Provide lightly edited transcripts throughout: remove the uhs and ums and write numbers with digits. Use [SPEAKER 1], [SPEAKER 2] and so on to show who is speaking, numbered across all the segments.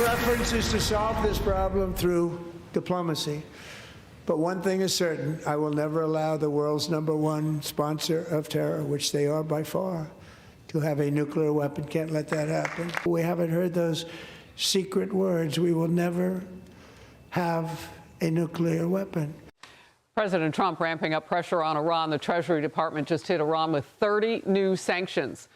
[SPEAKER 1] preference is to solve this problem through diplomacy. But one thing is certain, I will never allow the world's #1 sponsor of terror, which they are by far, to have a nuclear weapon. Can't let that happen. We haven't heard those secret words. We will never have a nuclear weapon.
[SPEAKER 2] President Trump ramping up pressure on Iran. The Treasury Department just hit Iran with 30 new sanctions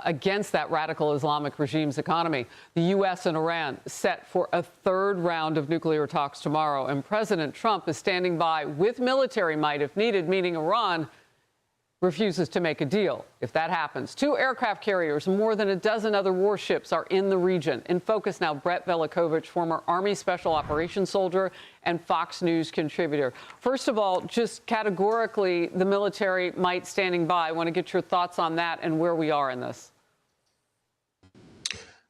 [SPEAKER 2] against that radical Islamic regime's economy. The U.S. and Iran set for a third round of nuclear talks tomorrow. And President Trump is standing by with military might if needed, meaning Iran refuses to make a deal. If that happens, 2 aircraft carriers, more than a dozen other warships are in the region. In focus now, Velicovich, former Army Special Operations soldier and Fox News contributor. First of all, just categorically, the military might standing by. I want to get your thoughts on that and where we are in this.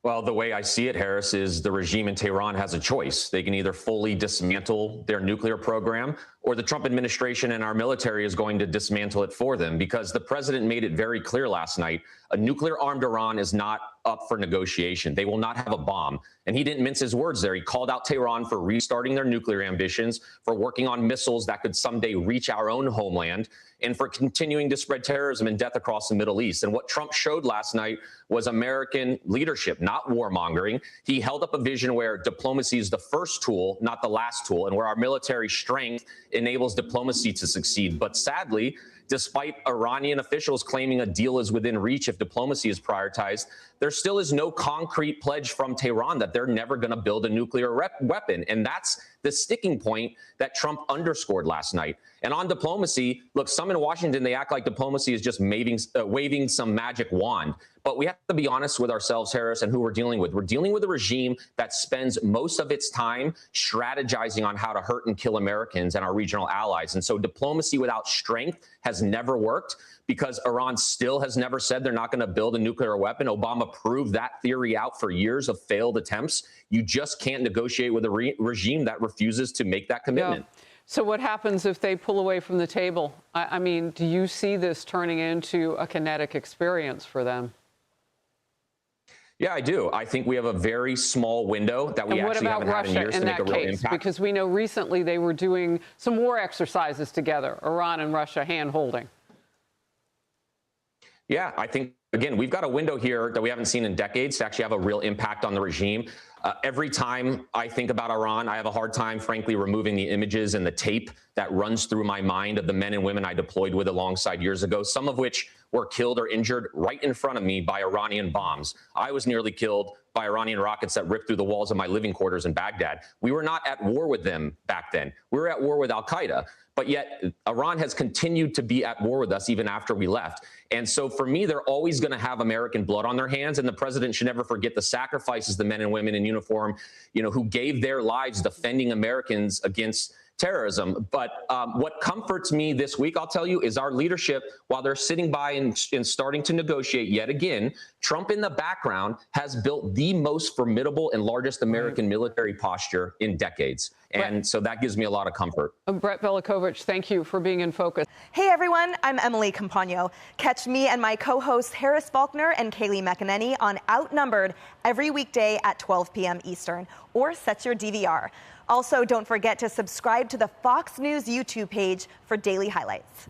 [SPEAKER 3] Well, the way I see it, Harris, is the regime in Tehran has a choice. They can either fully dismantle their nuclear program, or the Trump administration and our military is going to dismantle it for them, because the president made it very clear last night, a nuclear-armed Iran is not up for negotiation. They will not have a bomb. And he didn't mince his words there. He called out Tehran for restarting their nuclear ambitions, for working on missiles that could someday reach our own homeland, and for continuing to spread terrorism and death across the Middle East. And what Trump showed last night was American leadership, not warmongering. He held up a vision where diplomacy is the first tool, not the last tool, and where our military strength enables diplomacy to succeed. But sadly, despite Iranian officials claiming a deal is within reach if diplomacy is prioritized, there still is no concrete pledge from Tehran that they're never going to build a nuclear weapon. And that's the sticking point that Trump underscored last night. And on diplomacy, look, some in Washington, they act like diplomacy is just waving some magic wand. But we have to be honest with ourselves, Harris, and who we're dealing with. We're dealing with a regime that spends most of its time strategizing on how to hurt and kill Americans and our regional allies. And so diplomacy without strength has never worked, because Iran still has never said they're not going to build a nuclear weapon. Obama proved that theory out for years of failed attempts. You just can't negotiate with a regime that refuses to make that commitment.
[SPEAKER 2] Yeah. So what happens if they pull away from the table? I mean, do you see this turning into a kinetic experience for them?
[SPEAKER 3] Yeah, I do. I think we have a very small window that we actually haven't had in years to make a real impact.
[SPEAKER 2] Because we know recently they were doing some war exercises together, Iran and Russia hand-holding.
[SPEAKER 3] Yeah, I think, again, we've got a window here that we haven't seen in decades to actually have a real impact on the regime. Every time I think about Iran, I have a hard time, frankly, removing the images and the tape that runs through my mind of the men and women I deployed with alongside years ago, some of which were killed or injured right in front of me by Iranian bombs. I was nearly killed by Iranian rockets that ripped through the walls of my living quarters in Baghdad. We were not at war with them back then. We were at war with al-Qaeda. But yet Iran has continued to be at war with us even after we left. And so for me, they're always going to have American blood on their hands. And the president should never forget the sacrifices the men and women in uniform, who gave their lives defending Americans against terrorism. But what comforts me this week, I'll tell you, is our leadership, while they're sitting by and starting to negotiate yet again, Trump in the background has built the most formidable and largest American military posture in decades. And so that gives me a lot of comfort.
[SPEAKER 2] Velicovich, thank you for being in focus.
[SPEAKER 4] Hey, everyone. I'm Emily Campagno. Catch me and my co-hosts Harris Faulkner and Kaylee McEnany on Outnumbered every weekday at 12 p.m. Eastern, or set your DVR. Also, don't forget to subscribe to the Fox News YouTube page for daily highlights.